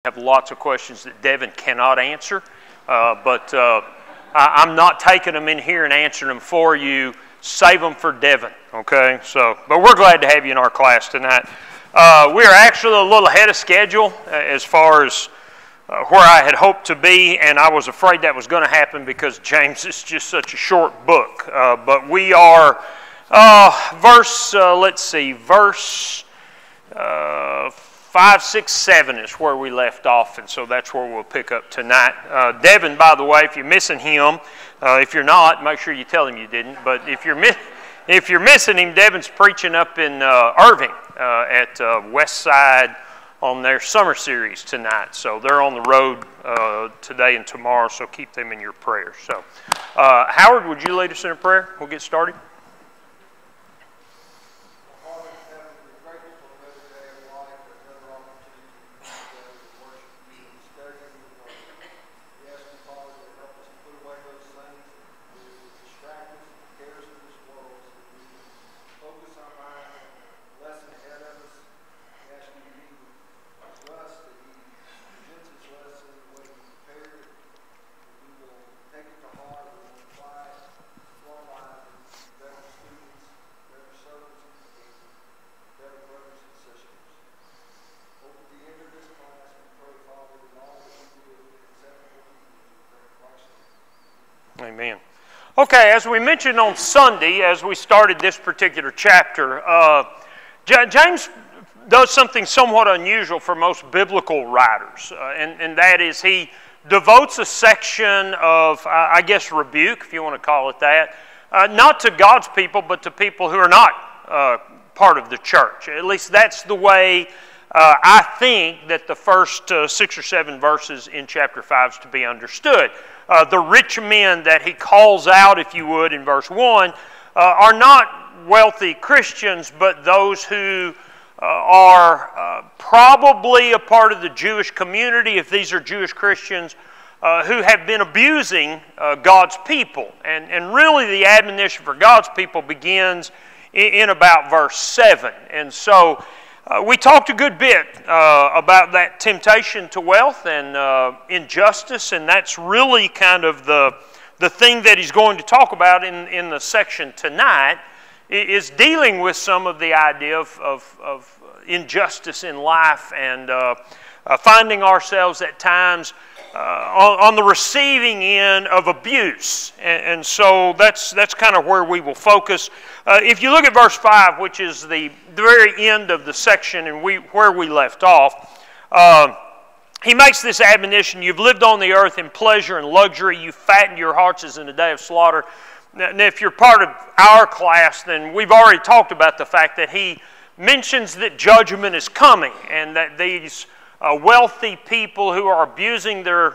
Have lots of questions that Devin cannot answer, but I'm not taking them in here and answering them for you. Save them for Devin, okay? But we're glad to have you in our class tonight. We are actually a little ahead of schedule as far as where I had hoped to be, and I was afraid that was going to happen because James is just such a short book. But we are verse 5, 6, 7 is where we left off, and so that's where we'll pick up tonight. Devin, by the way, if you're missing him, if you're not, make sure you tell him you didn't. But if you're missing him, Devin's preaching up in Irving at West Side on their summer series tonight. So they're on the road today and tomorrow, so keep them in your prayers. So, Howard, would you lead us in a prayer? We'll get started. Amen. Okay, as we mentioned on Sunday, as we started this particular chapter, James does something somewhat unusual for most biblical writers, and that is he devotes a section of, I guess, rebuke, if you want to call it that, not to God's people, but to people who are not part of the church. At least that's the way I think that the first 6 or 7 verses in chapter 5 is to be understood. The rich men that he calls out, if you would, in verse 1, are not wealthy Christians, but those who are probably a part of the Jewish community, if these are Jewish Christians, who have been abusing God's people. And really the admonition for God's people begins in about verse 7. And so we talked a good bit about that temptation to wealth and injustice, and that's really kind of the thing that he's going to talk about in the section tonight, is dealing with some of the idea of injustice in life and finding ourselves at times on the receiving end of abuse. And so that's kind of where we will focus. If you look at verse 5, which is the very end of the section and where we left off, he makes this admonition: you've lived on the earth in pleasure and luxury, you fattened your hearts as in a day of slaughter. Now, if you're part of our class, then we've already talked about the fact that he mentions that judgment is coming, and that these wealthy people who are abusing their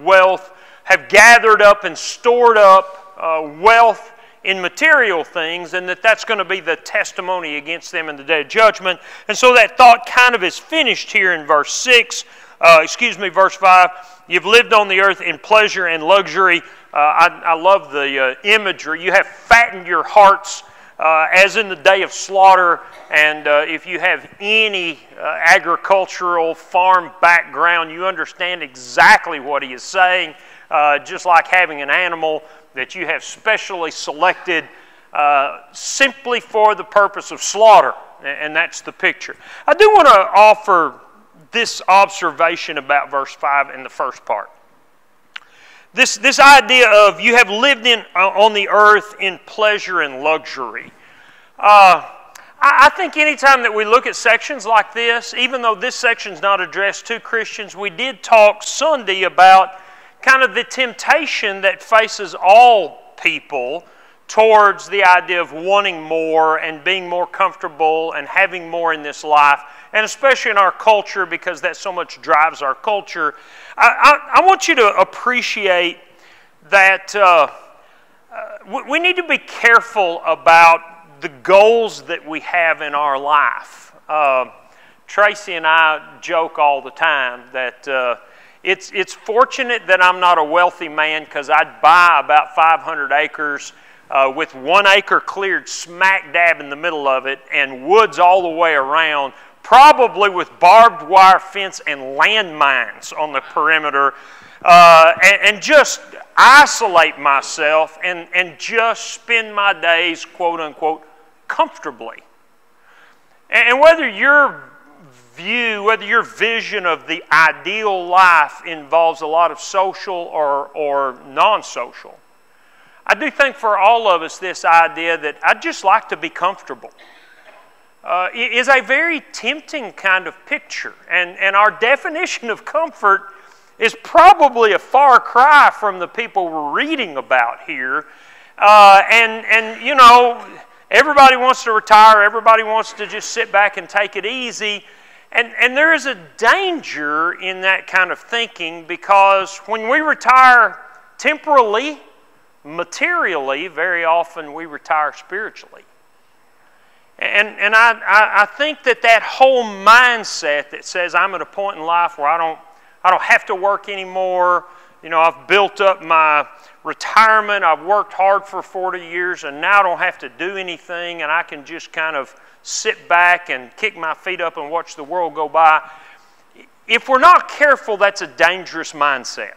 wealth have gathered up and stored up wealth in material things, and that's going to be the testimony against them in the day of judgment. And so that thought kind of is finished here in verse 5. You've lived on the earth in pleasure and luxury. I love the imagery. You have fattened your hearts as in the day of slaughter. And if you have any agricultural farm background, you understand exactly what he is saying. Just like having an animal that you have specially selected simply for the purpose of slaughter. And that's the picture. I do want to offer this observation about verse 5 in the first part. This idea of you have lived on the earth in pleasure and luxury. I think anytime that we look at sections like this, even though this section is not addressed to Christians, we did talk Sunday about kind of the temptation that faces all people towards the idea of wanting more and being more comfortable and having more in this life, and especially in our culture, because that so much drives our culture. I want you to appreciate that we need to be careful about the goals that we have in our life. Tracy and I joke all the time that it's fortunate that I'm not a wealthy man, because I'd buy about 500 acres with 1 acre cleared smack dab in the middle of it and woods all the way around, probably with barbed wire fence and landmines on the perimeter, and just isolate myself and just spend my days, quote unquote, comfortably. And whether your vision of the ideal life involves a lot of social or non-social, I do think for all of us this idea that I'd just like to be comfortable is a very tempting kind of picture. And our definition of comfort is probably a far cry from the people we're reading about here. And you know, everybody wants to retire. Everybody wants to just sit back and take it easy. And there is a danger in that kind of thinking, because when we retire temporally, materially, very often we retire spiritually. And I think that whole mindset that says I'm at a point in life where I don't have to work anymore. You know, I've built up my retirement. I've worked hard for 40 years, and now I don't have to do anything, and I can just kind of sit back and kick my feet up and watch the world go by. If we're not careful, that's a dangerous mindset,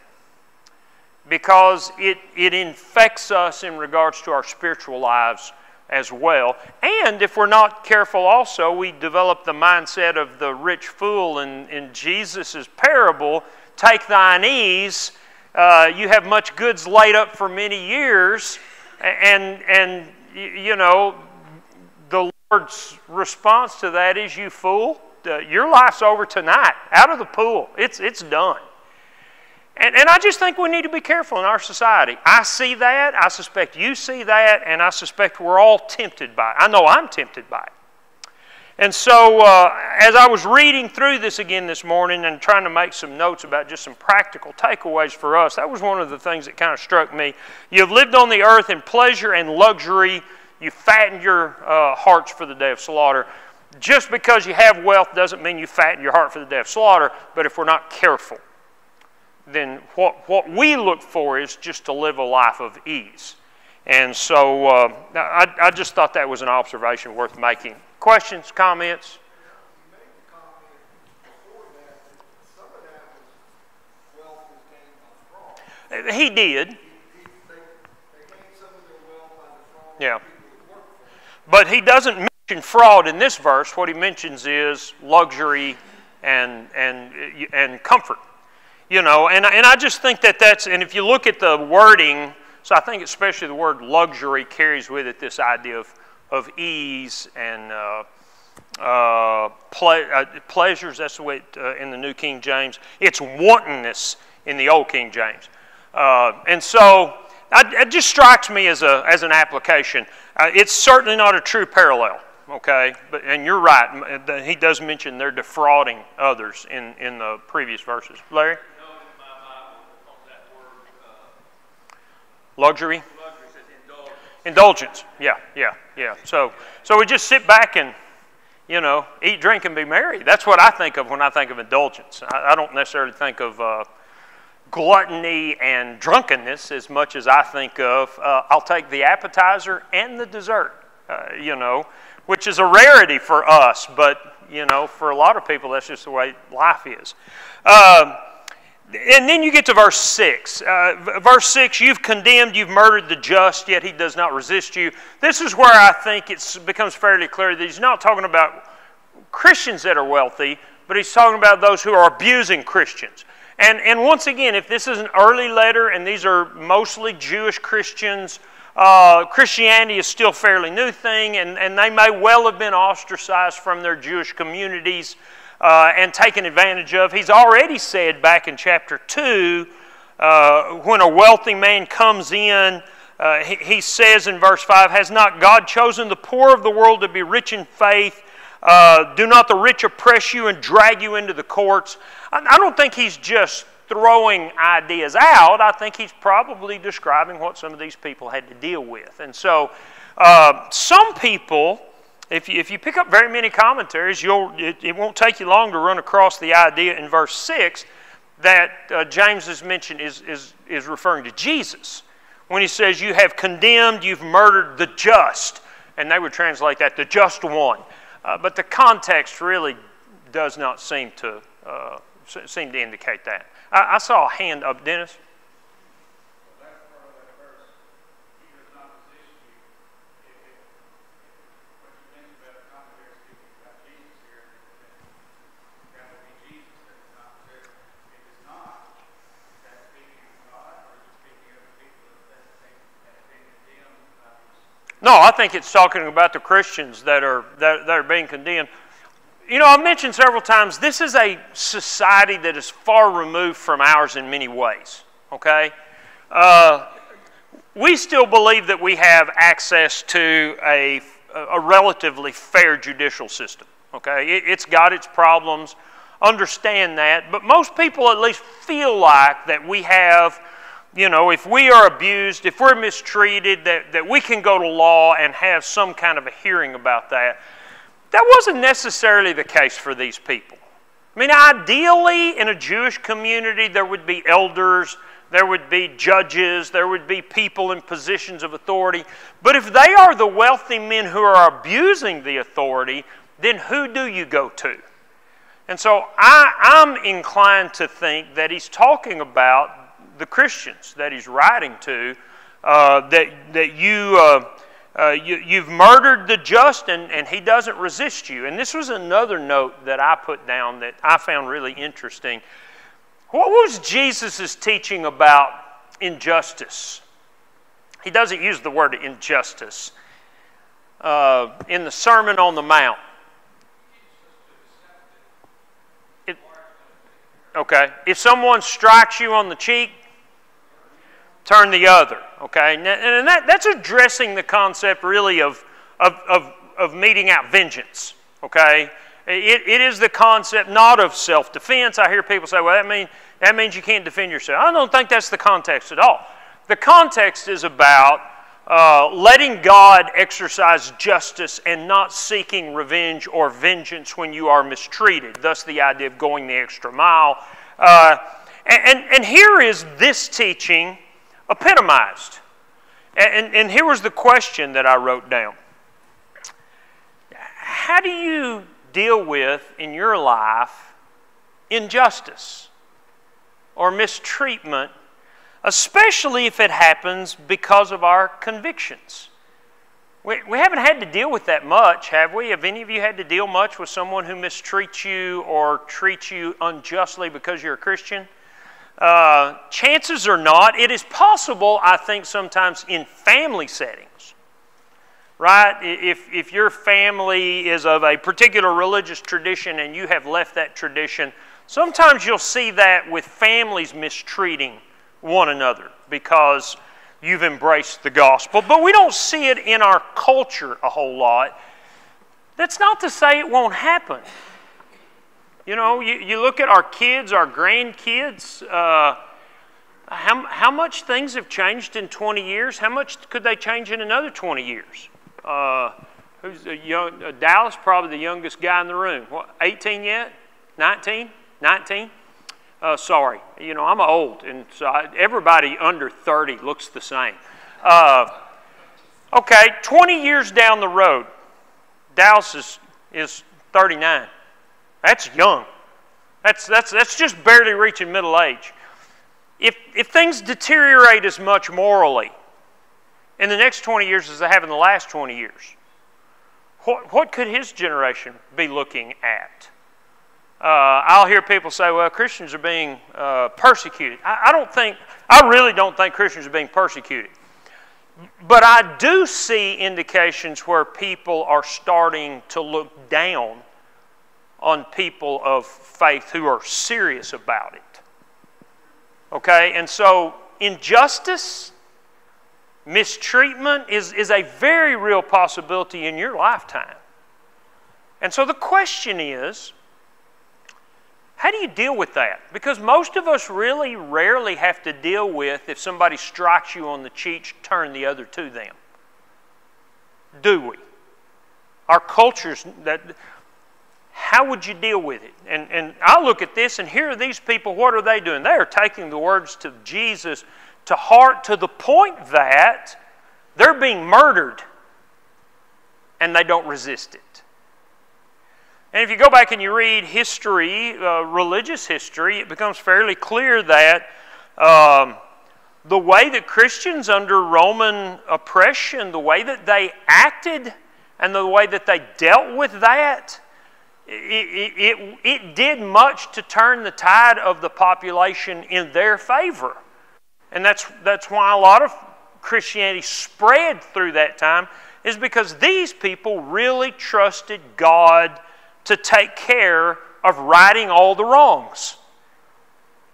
because it infects us in regards to our spiritual lives as well. And if we're not careful also, we develop the mindset of the rich fool in Jesus' parable. Take thine ease, you have much goods laid up for many years, and you know, the Lord's response to that is, you fool, your life's over tonight, out of the pool, it's done. And I just think we need to be careful in our society. I see that, I suspect you see that, and I suspect we're all tempted by it. I know I'm tempted by it. And so as I was reading through this again this morning and trying to make some notes about just some practical takeaways for us, that was one of the things that kind of struck me. You have lived on the earth in pleasure and luxury. You fattened your hearts for the day of slaughter. Just because you have wealth doesn't mean you fatten your heart for the day of slaughter, but if we're not careful, then what we look for is just to live a life of ease. And so I just thought that was an observation worth making. Questions, comments? You made the comment before that some of that was wealth was gained by fraud. He did. They gained some of their wealth by the fraud. Yeah. People that work for them. But he doesn't mention fraud in this verse. What he mentions is luxury and comfort. You know, and I just think that's, and if you look at the wording, so I think especially the word luxury carries with it this idea of ease and pleasures. That's the way in the New King James. It's wantonness in the Old King James. And so it just strikes me as an application. It's certainly not a true parallel, okay? And you're right. He does mention they're defrauding others in the previous verses. Larry? Luxury? Luxury says Indulgence. Yeah. So we just sit back and, you know, eat, drink, and be merry. That's what I think of when I think of indulgence. I don't necessarily think of gluttony and drunkenness as much as I think of I'll take the appetizer and the dessert, you know, which is a rarity for us, but, you know, for a lot of people that's just the way life is. And then you get to verse 6. Verse 6, you've condemned, you've murdered the just, yet he does not resist you. This is where I think it becomes fairly clear that he's not talking about Christians that are wealthy, but he's talking about those who are abusing Christians. And once again, if this is an early letter and these are mostly Jewish Christians, Christianity is still a fairly new thing, and they may well have been ostracized from their Jewish communities and taken advantage of. He's already said back in chapter 2, when a wealthy man comes in, he says in verse 5, has not God chosen the poor of the world to be rich in faith? Do not the rich oppress you and drag you into the courts? I don't think he's just throwing ideas out. I think he's probably describing what some of these people had to deal with. And so some people, if you pick up very many commentaries, it won't take you long to run across the idea in verse 6 that James has mentioned is referring to Jesus. When he says, you have condemned, you've murdered the just. And they would translate that, the just one. But the context really does not seem to indicate that. I saw a hand up, Dennis. No, I think it's talking about the Christians that are being condemned. You know, I've mentioned several times, this is a society that is far removed from ours in many ways, okay? We still believe that we have access to a relatively fair judicial system, okay? It's got its problems, understand that, but most people at least feel like that we have, you know, if we are abused, if we're mistreated, that we can go to law and have some kind of a hearing about that. That wasn't necessarily the case for these people. I mean, ideally, in a Jewish community, there would be elders, there would be judges, there would be people in positions of authority. But if they are the wealthy men who are abusing the authority, then who do you go to? And so I'm inclined to think that he's talking about the Christians that he's writing to, you've murdered the just and he doesn't resist you. And this was another note that I put down that I found really interesting. What was Jesus' teaching about injustice? He doesn't use the word injustice in the Sermon on the Mount. Okay, if someone strikes you on the cheek, turn the other, okay? And that's addressing the concept really of meting out vengeance, okay? It is the concept not of self-defense. I hear people say, well, that means you can't defend yourself. I don't think that's the context at all. The context is about letting God exercise justice and not seeking revenge or vengeance when you are mistreated. Thus the idea of going the extra mile. And here is this teaching epitomized. And here was the question that I wrote down. How do you deal with in your life injustice or mistreatment, especially if it happens because of our convictions? We haven't had to deal with that much, have we? Have any of you had to deal much with someone who mistreats you or treats you unjustly because you're a Christian? Chances are not. It is possible, I think, sometimes in family settings, right? If your family is of a particular religious tradition and you have left that tradition, sometimes you'll see that with families mistreating one another because you've embraced the gospel. But we don't see it in our culture a whole lot. That's not to say it won't happen. You know, you look at our kids, our grandkids, how much things have changed in 20 years? How much could they change in another 20 years? Dallas, probably the youngest guy in the room. What, 18 yet? 19? 19? Sorry, you know, I'm old, and so everybody under 30 looks the same. Okay, 20 years down the road, Dallas is 39. That's young. That's just barely reaching middle age. If things deteriorate as much morally in the next 20 years as they have in the last 20 years, what could his generation be looking at? I'll hear people say, well, Christians are being persecuted. I really don't think Christians are being persecuted. But I do see indications where people are starting to look down on people of faith who are serious about it. Okay, and so injustice, mistreatment is a very real possibility in your lifetime. And so the question is, how do you deal with that? Because most of us really rarely have to deal with if somebody strikes you on the cheek, turn the other to them. Do we? Our culture's that. How would you deal with it? And I look at this, and here are these people, what are they doing? They are taking the words to Jesus to heart to the point that they're being murdered, and they don't resist it. And if you go back and you read history, religious history, it becomes fairly clear that the way that Christians under Roman oppression, the way that they acted and the way that they dealt with that, it did much to turn the tide of the population in their favor. And that's why a lot of Christianity spread through that time, is because these people really trusted God to take care of righting all the wrongs.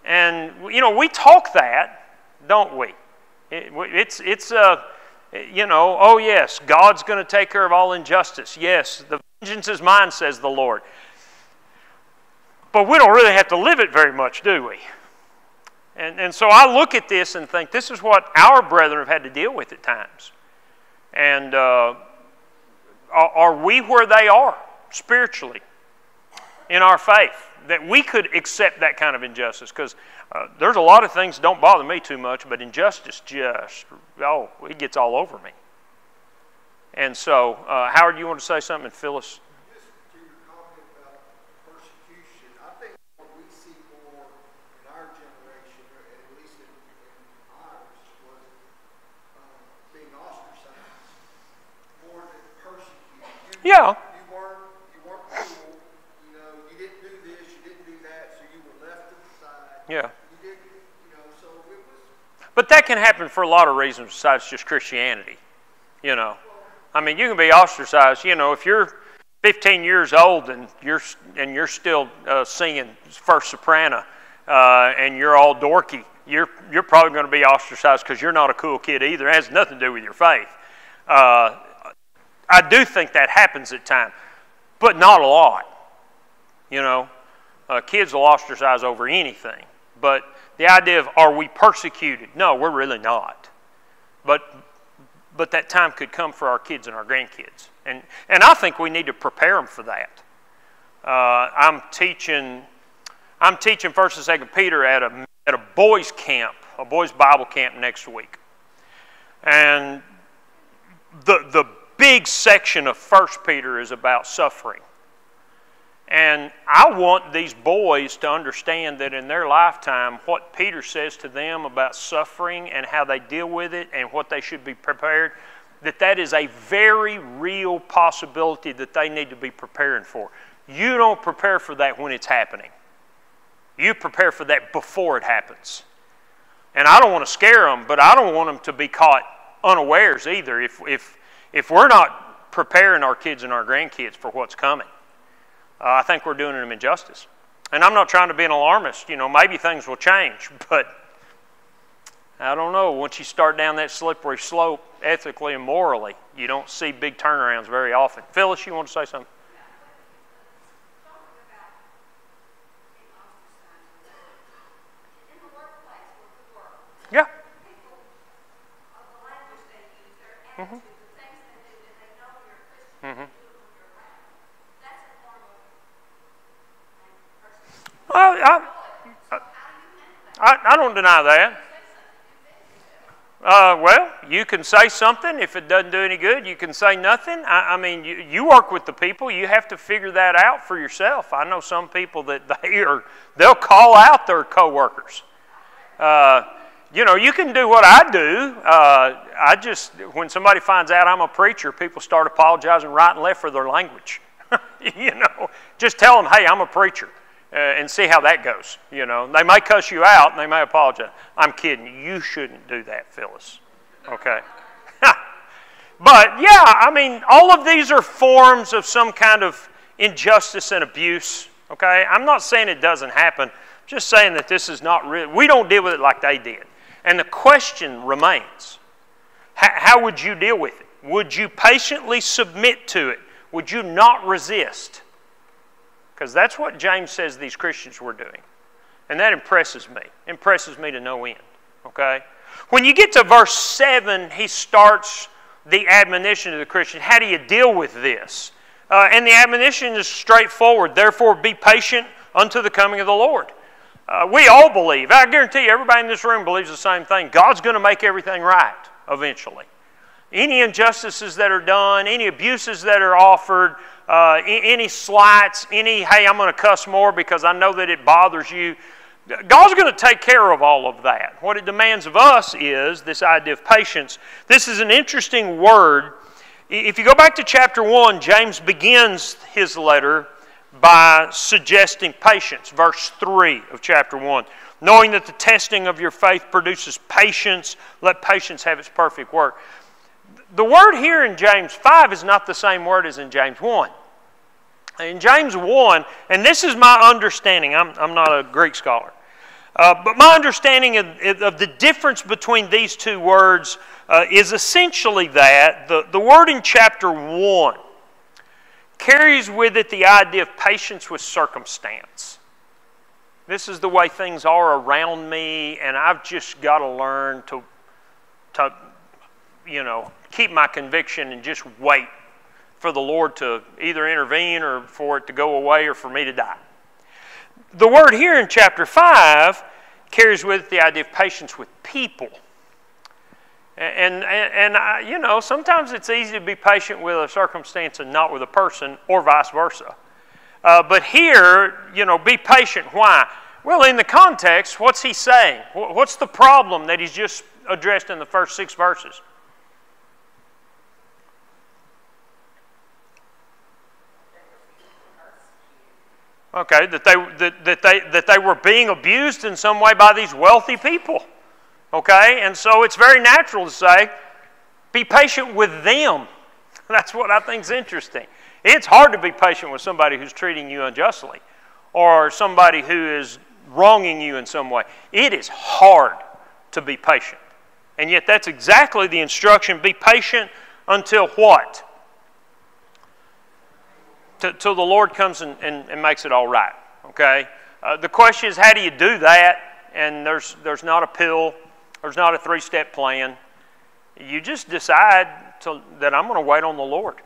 And, we talk that, don't we? Oh yes, God's going to take care of all injustice. Yes, the vengeance is mine, says the Lord. But we don't really have to live it very much, do we? And so I look at this and think, this is what our brethren have had to deal with at times. And are we where they are spiritually in our faith, that we could accept that kind of injustice? Because there's a lot of things that don't bother me too much, but injustice it gets all over me. And so, Howard, you want to say something? And Phyllis? Just to your comment about persecution, I think what we see more in our generation, or at least in ours, was being ostracized more than persecuted. Yeah. You weren't cool. You didn't do this, you didn't do that, so you were left to the side. Yeah. You didn't, so it was. But that can happen for a lot of reasons besides just Christianity. I mean, you can be ostracized. If you're 15 years old and you're still singing first soprano and you're all dorky, you're probably going to be ostracized because you're not a cool kid either. It has nothing to do with your faith. I do think that happens at times, but not a lot. Kids will ostracize over anything. But the idea of, are we persecuted? No, we're really not. But that time could come for our kids and our grandkids. And I think we need to prepare them for that. I'm teaching 1st and 2nd Peter at a boys' camp, a boys' Bible camp next week. And the big section of 1 Peter is about suffering. And I want these boys to understand that in their lifetime, what Peter says to them about suffering and how they deal with it and what they should be prepared, that is a very real possibility that they need to be preparing for. You don't prepare for that when it's happening. You prepare for that before it happens. And I don't want to scare them, but I don't want them to be caught unawares either if we're not preparing our kids and our grandkids for what's coming. I think we're doing them injustice. And I'm not trying to be an alarmist. Maybe things will change, but I don't know. Once you start down that slippery slope, ethically and morally, you don't see big turnarounds very often. Phyllis, you want to say something? Yeah. Mm-hmm. Mm-hmm. Well, I don't deny that. Well, you can say something. If it doesn't do any good, you can say nothing. I mean, you work with the people. You have to figure that out for yourself. I know some people that they'll call out their coworkers. You can do what I do. When somebody finds out I'm a preacher, people start apologizing right and left for their language. Just tell them, hey, I'm a preacher. And see how that goes. They may cuss you out and they may apologize. I'm kidding. You shouldn't do that, Phyllis. Okay? But yeah, I mean, all of these are forms of some kind of injustice and abuse. Okay? I'm not saying it doesn't happen. I'm just saying that this is not real. We don't deal with it like they did. And the question remains, how would you deal with it? Would you patiently submit to it? Would you not resist? Because that's what James says these Christians were doing. And that impresses me to no end. Okay? When you get to verse 7, he starts the admonition to the Christian. How do you deal with this? And the admonition is straightforward. Therefore, be patient unto the coming of the Lord. We all believe, I guarantee you, everybody in this room believes the same thing. God's going to make everything right eventually. Any injustices that are done, any abuses that are offered, any slights, any, hey, I'm going to cuss more because I know that it bothers you. God's going to take care of all of that. What it demands of us is this idea of patience. This is an interesting word. If you go back to chapter 1, James begins his letter by suggesting patience. Verse 3 of chapter 1. Knowing that the testing of your faith produces patience, let patience have its perfect work. The word here in James 5 is not the same word as in James 1. In James 1, and this is my understanding, I'm not a Greek scholar, but my understanding of the difference between these two words is essentially that the word in chapter 1 carries with it the idea of patience with circumstance. This is the way things are around me, and I've just got to learn to keep my conviction and just wait for the Lord to either intervene or for it to go away or for me to die. The word here in chapter 5 carries with it the idea of patience with people. And sometimes it's easy to be patient with a circumstance and not with a person, or vice versa. But here, be patient. Why? Well, in the context, what's he saying? What's the problem that he's just addressed in the first 6 verses? Okay, that they were being abused in some way by these wealthy people. Okay, and so it's very natural to say, be patient with them. That's what I think is interesting. It's hard to be patient with somebody who's treating you unjustly or somebody who is wronging you in some way. It is hard to be patient. And yet that's exactly the instruction. Be patient until what? Till the Lord comes and makes it all right. Okay? The question is, how do you do that? And there's not a pill. There's not a 3-step plan. You just decide that I'm going to wait on the Lord.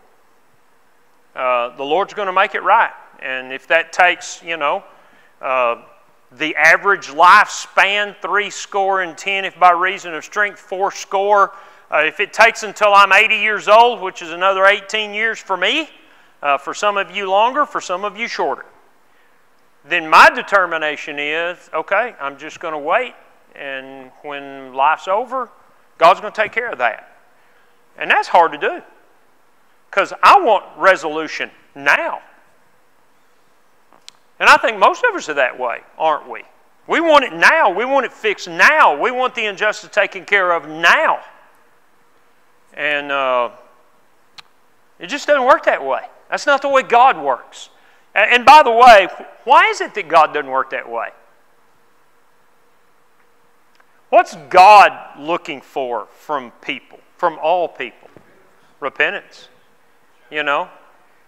The Lord's going to make it right. And if that takes, the average lifespan, 70, if by reason of strength, 80. If it takes until I'm 80 years old, which is another 18 years for me, for some of you longer, for some of you shorter, then my determination is, okay, I'm just going to wait. And when life's over, God's going to take care of that. And that's hard to do. Because I want resolution now. And I think most of us are that way, aren't we? We want it now. We want it fixed now. We want the injustice taken care of now. And it just doesn't work that way. That's not the way God works. And by the way, why is it that God doesn't work that way? What's God looking for from people, from all people? Repentance. You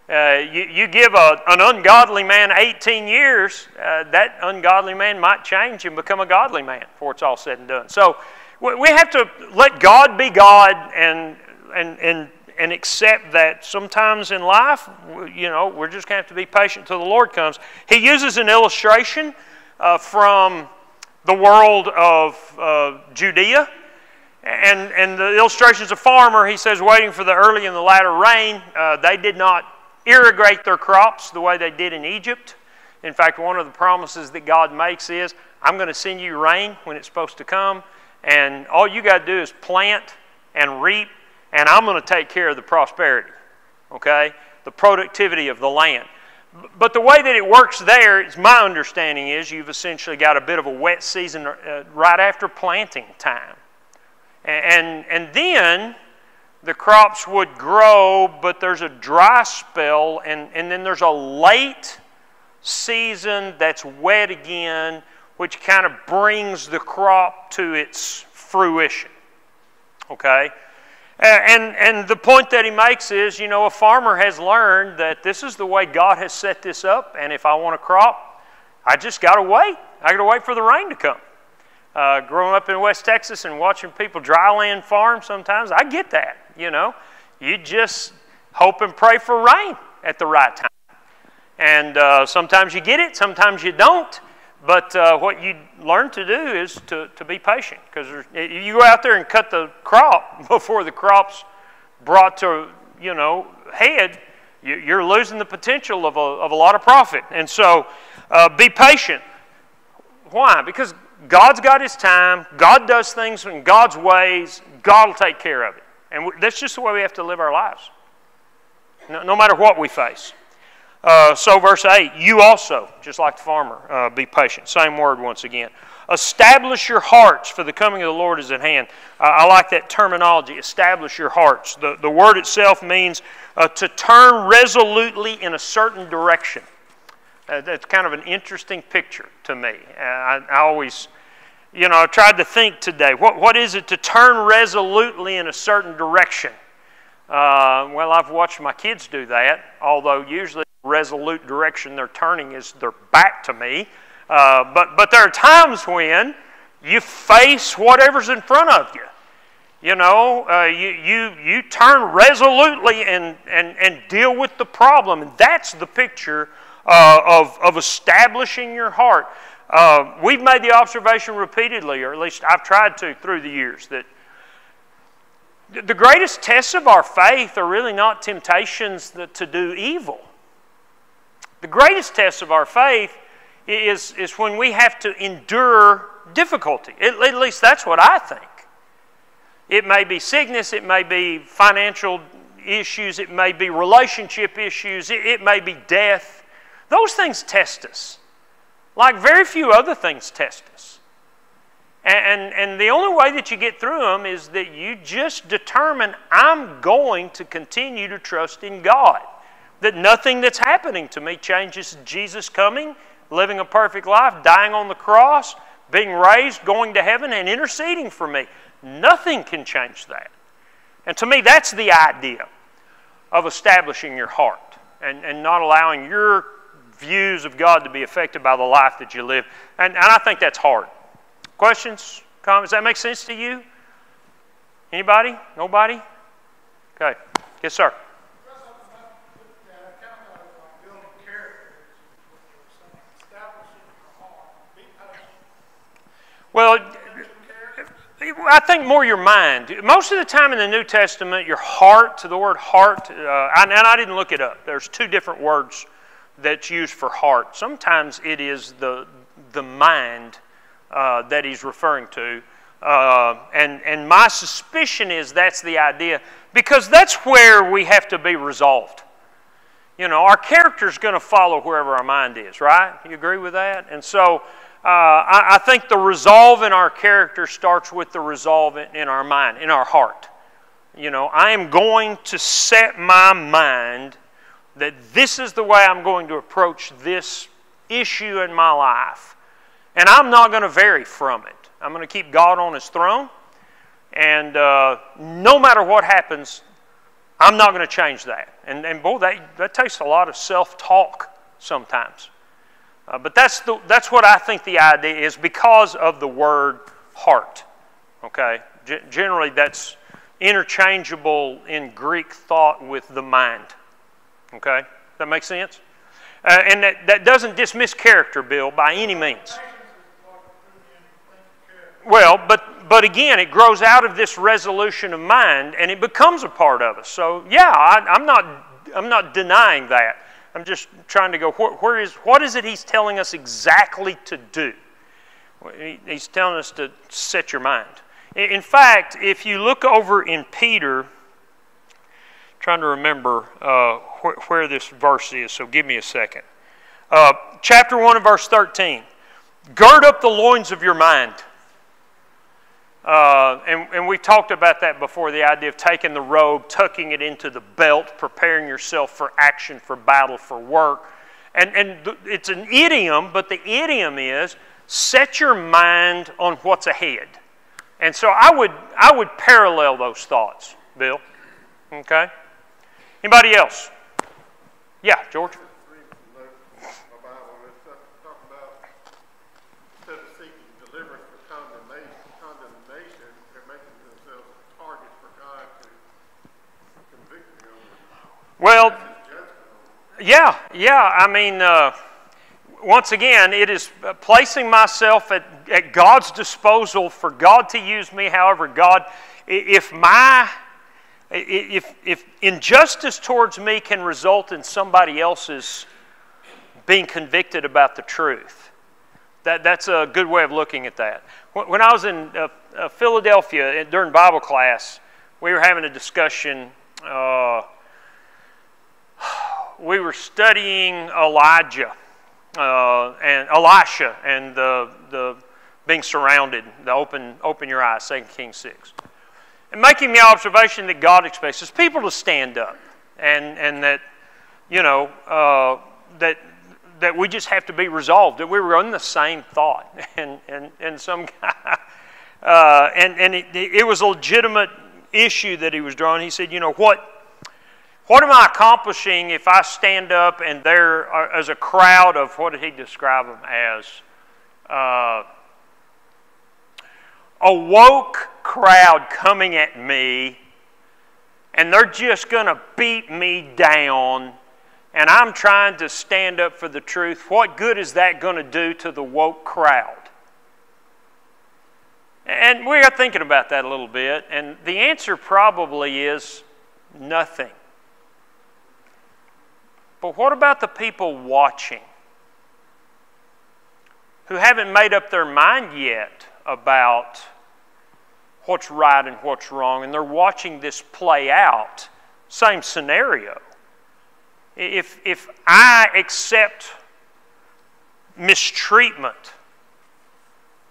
give an ungodly man 18 years, that ungodly man might change and become a godly man before it's all said and done. So we have to let God be God and accept that sometimes in life, we're just going to have to be patient until the Lord comes. He uses an illustration from the world of Judea. And the illustration is a farmer. He says, waiting for the early and the latter rain. They did not irrigate their crops the way they did in Egypt. In fact, one of the promises that God makes is, I'm going to send you rain when it's supposed to come. And all you got to do is plant and reap. And I'm going to take care of the prosperity. Okay? The productivity of the land. But the way that it works there, is my understanding is, you've essentially got a bit of a wet season right after planting time. And then the crops would grow, but there's a dry spell, and then there's a late season that's wet again, which kind of brings the crop to its fruition. Okay? And the point that he makes is, a farmer has learned that this is the way God has set this up, and if I want a crop, I just got to wait. I got to wait for the rain to come. Growing up in West Texas and watching people dry land farm sometimes, I get that, You just hope and pray for rain at the right time. And sometimes you get it, sometimes you don't. But what you learn to do is to be patient. Because you go out there and cut the crop before the crop's brought to, head, you're losing the potential of a lot of profit. And so be patient. Why? Because God's got His time. God does things in God's ways. God will take care of it. And that's just the way we have to live our lives, no matter what we face. So verse 8, you also, just like the farmer, be patient. Same word once again. Establish your hearts, for the coming of the Lord is at hand. I like that terminology, establish your hearts. The word itself means to turn resolutely in a certain direction. That's kind of an interesting picture to me. I always, I tried to think today, what is it to turn resolutely in a certain direction? Well, I've watched my kids do that, although usually the resolute direction they're turning is their back to me. But there are times when you face whatever's in front of you. You turn resolutely and deal with the problem. And that's the picture of establishing your heart. We've made the observation repeatedly, or at least I've tried to through the years, that the greatest tests of our faith are really not temptations to do evil. The greatest test of our faith is when we have to endure difficulty. At least that's what I think. It may be sickness, it may be financial issues, it may be relationship issues, it may be death. Those things test us, like very few other things test us. And the only way that you get through them is that you just determine, I'm going to continue to trust in God. That nothing that's happening to me changes Jesus coming, living a perfect life, dying on the cross, being raised, going to heaven, and interceding for me. Nothing can change that. And to me, that's the idea of establishing your heart and not allowing your views of God to be affected by the life that you live. And I think that's hard. Questions? Comments? Does that make sense to you? Anybody? Nobody? Okay. Yes, sir. Well, I think more your mind. Most of the time in the New Testament, your heart, the word heart, and I didn't look it up. There's two different words that's used for heart. Sometimes it is the mind that he's referring to. And my suspicion is that's the idea, because that's where we have to be resolved. Our character's going to follow wherever our mind is, right? You agree with that? And so I think the resolve in our character starts with the resolve in our mind, in our heart. I am going to set my mind that this is the way I'm going to approach this issue in my life. And I'm not going to vary from it. I'm going to keep God on His throne. And no matter what happens, I'm not going to change that. And boy, that takes a lot of self-talk sometimes. But that's what I think the idea is, because of the word heart. Okay? Generally, that's interchangeable in Greek thought with the mind. Okay? Does that make sense? And that doesn't dismiss character, Bill, by any means. Well, but again, it grows out of this resolution of mind, and it becomes a part of us. So yeah, I'm not denying that. I'm just trying to go, what is it He's telling us exactly to do? He's telling us to set your mind. In fact, if you look over in Peter, trying to remember where this verse is, so give me a second. Chapter 1 and verse 13. Gird up the loins of your mind. And we talked about that before, the idea of taking the robe, tucking it into the belt, preparing yourself for action, for battle, for work. And it's an idiom, but the idiom is set your mind on what's ahead. And so I would parallel those thoughts, Bill. Okay? Anybody else? Yeah, George? Well, yeah. I mean, once again, it is placing myself at God's disposal for God to use me. However, God, if my If injustice towards me can result in somebody else's being convicted about the truth, that's a good way of looking at that. When I was in Philadelphia during Bible class, we were having a discussion. We were studying Elijah and Elisha and the being surrounded, the open your eyes, 2 Kings 6. And making the observation that God expects His people to stand up, and that, you know, that we just have to be resolved. That we were on the same thought, and some guy, and it was a legitimate issue that he was drawing. He said, you know, what am I accomplishing if I stand up and there as a crowd of, what did he describe them as? A woke crowd coming at me, and they're just going to beat me down, and I'm trying to stand up for the truth. What good is that going to do to the woke crowd? And we got thinking about that a little bit, and the answer probably is nothing. But what about the people watching who haven't made up their mind yet about what's right and what's wrong, and they're watching this play out? Same scenario. If I accept mistreatment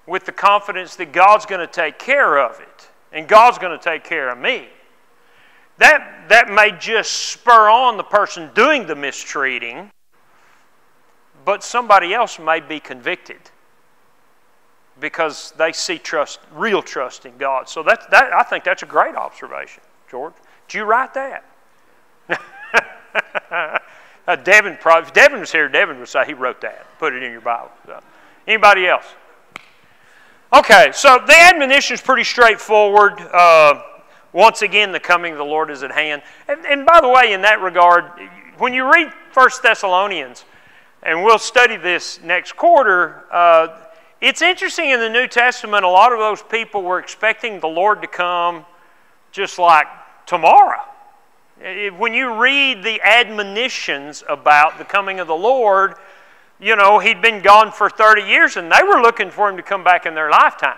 with the confidence that God's going to take care of it, and God's going to take care of me, that may just spur on the person doing the mistreating, but somebody else may be convicted because they see real trust in God. So I think that's a great observation, George. Did you write that? Devin, if Devin was here, Devin would say he wrote that. Put it in your Bible. So, anybody else? Okay, so the admonition is pretty straightforward. Once again, the coming of the Lord is at hand. And by the way, in that regard, when you read 1 Thessalonians, and we'll study this next quarter, it's interesting in the New Testament, a lot of those people were expecting the Lord to come just like tomorrow. When you read the admonitions about the coming of the Lord, you know, He'd been gone for 30 years, and they were looking for Him to come back in their lifetime.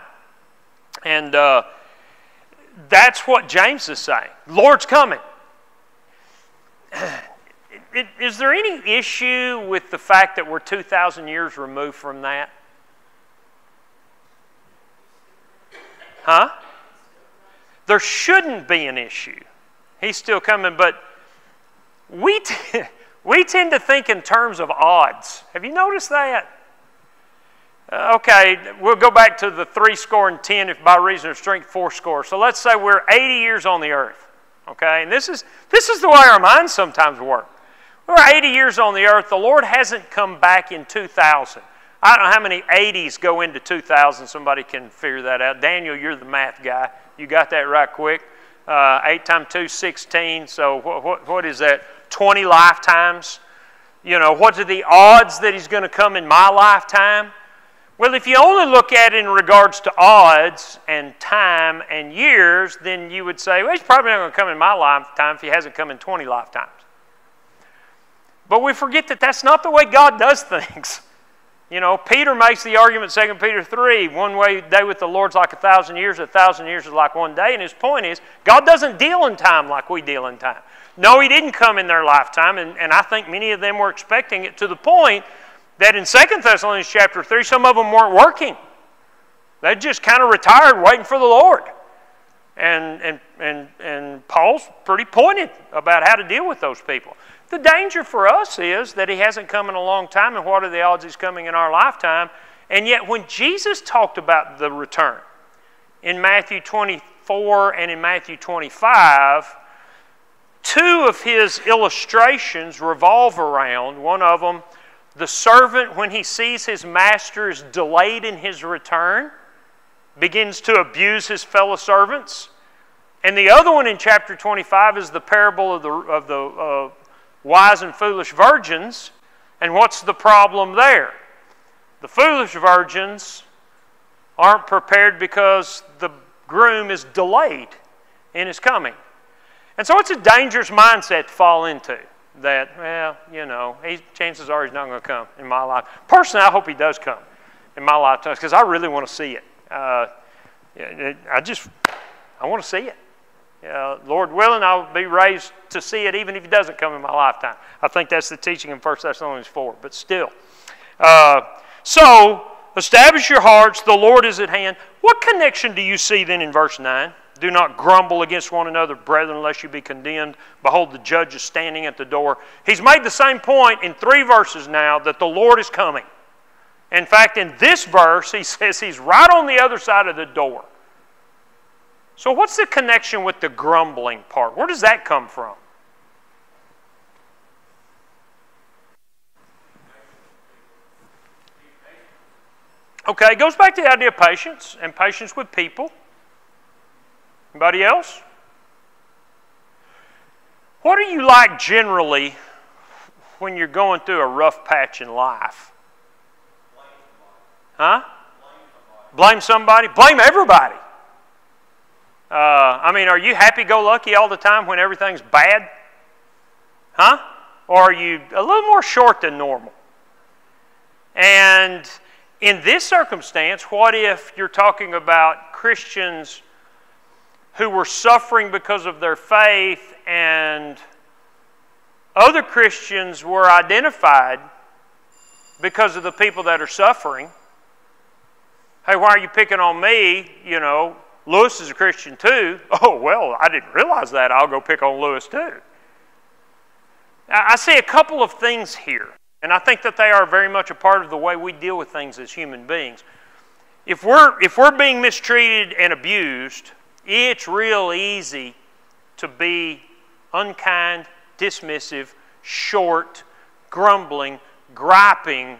And that's what James is saying. Lord's coming. Is there any issue with the fact that we're 2,000 years removed from that? Huh? There shouldn't be an issue. He's still coming, but we tend to think in terms of odds. Have you noticed that? Okay, we'll go back to the 70, if by reason of strength 80. So let's say we're 80 years on the earth. Okay, and this is the way our minds sometimes work. We're 80 years on the earth. The Lord hasn't come back in 2000. I don't know how many 80s go into 2000. Somebody can figure that out. Daniel, you're the math guy. You got that right quick. 8 times 2, 16. So what is that? 20 lifetimes. You know, what are the odds that He's going to come in my lifetime? Well, if you only look at it in regards to odds and time and years, then you would say, well, He's probably not going to come in my lifetime if He hasn't come in 20 lifetimes. But we forget that that's not the way God does things. You know, Peter makes the argument, 2 Peter 3, one day with the Lord's like 1,000 years, 1,000 years is like one day. And his point is, God doesn't deal in time like we deal in time. No, He didn't come in their lifetime, and I think many of them were expecting it, to the point that in 2 Thessalonians chapter 3, some of them weren't working. They just kind of retired waiting for the Lord. And Paul's pretty pointed about how to deal with those people. The danger for us is that He hasn't come in a long time, and what are the odds He's coming in our lifetime? And yet when Jesus talked about the return in Matthew 24 and in Matthew 25, two of His illustrations revolve around, one of them, the servant, when he sees his master is delayed in his return, begins to abuse his fellow servants. And the other one in chapter 25 is the parable of the wise and foolish virgins. And what's the problem there? The foolish virgins aren't prepared because the groom is delayed in his coming. And so it's a dangerous mindset to fall into. That, well, you know, chances are he's not going to come in my life. Personally, I hope he does come in my lifetime because I really want to see it. I want to see it. Lord willing, I'll be raised to see it even if he doesn't come in my lifetime. I think that's the teaching in 1 Thessalonians 4, but still. So, establish your hearts, the Lord is at hand. What connection do you see then in verse 9? Do not grumble against one another, brethren, lest you be condemned. Behold, the judge is standing at the door. He's made the same point in 3 verses now that the Lord is coming. In fact, in this verse, he says he's right on the other side of the door. So what's the connection with the grumbling part? Where does that come from? Okay, it goes back to the idea of patience and patience with people. Anybody else? What are you like generally when you're going through a rough patch in life? Huh? Blame somebody? Blame everybody. I mean, are you happy-go-lucky all the time when everything's bad? Huh? Or are you a little more short than normal? And in this circumstance, what if you're talking about Christians who were suffering because of their faith and other Christians were identified because of the people that are suffering? Hey, why are you picking on me? You know, Lewis is a Christian too. Oh, well, I didn't realize that. I'll go pick on Lewis too. Now, I see a couple of things here, and I think that they are very much a part of the way we deal with things as human beings. If we're being mistreated and abused, it's real easy to be unkind, dismissive, short, grumbling, griping,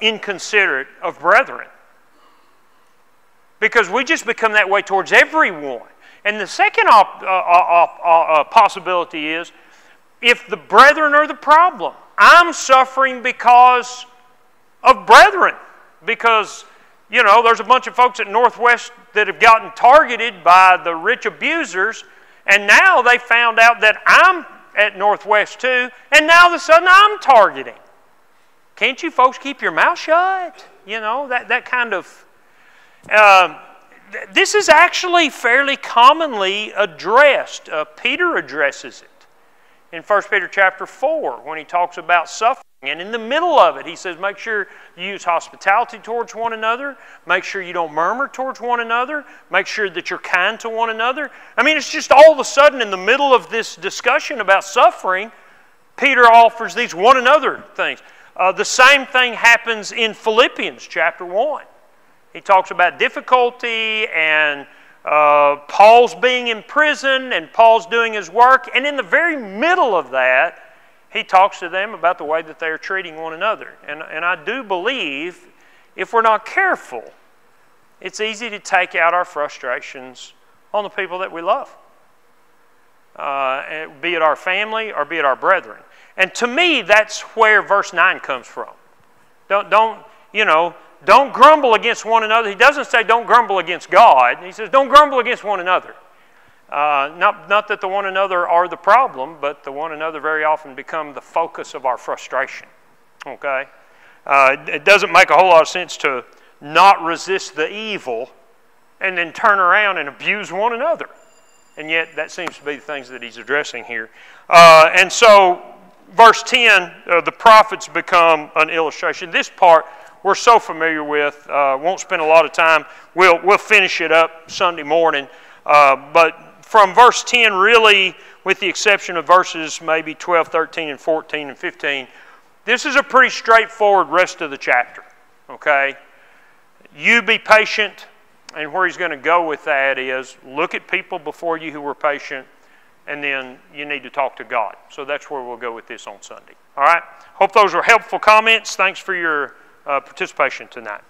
inconsiderate of brethren. Because we just become that way towards everyone. And the second possibility is, if the brethren are the problem, I'm suffering because of brethren. Because, you know, there's a bunch of folks at Northwest that have gotten targeted by the rich abusers, and now they found out that I'm at Northwest too, and now all of a sudden I'm targeting. Can't you folks keep your mouth shut? You know, that kind of... this is actually fairly commonly addressed. Peter addresses it in 1 Peter chapter 4 when he talks about suffering. And in the middle of it, he says, make sure you use hospitality towards one another. Make sure you don't murmur towards one another. Make sure that you're kind to one another. I mean, it's just all of a sudden in the middle of this discussion about suffering, Peter offers these one another things. The same thing happens in Philippians chapter 1. He talks about difficulty and Paul's being in prison and Paul's doing his work. And in the very middle of that, he talks to them about the way that they are treating one another. And I do believe, if we're not careful, it's easy to take out our frustrations on the people that we love. Be it our family or be it our brethren. And to me, that's where verse 9 comes from. Don't grumble against one another. He doesn't say don't grumble against God. He says don't grumble against one another. Not that the one another are the problem, but the one another very often become the focus of our frustration. Okay? It doesn't make a whole lot of sense to not resist the evil and then turn around and abuse one another. And yet that seems to be the things that he's addressing here. And so verse 10, the prophets become an illustration. This part we're so familiar with. Won't spend a lot of time. We'll finish it up Sunday morning. But from verse 10, really, with the exception of verses maybe 12, 13, and 14, and 15, this is a pretty straightforward rest of the chapter. Okay? You be patient, and where he's going to go with that is look at people before you who were patient, and then you need to talk to God. So that's where we'll go with this on Sunday. All right? Hope those were helpful comments. Thanks for your participation tonight.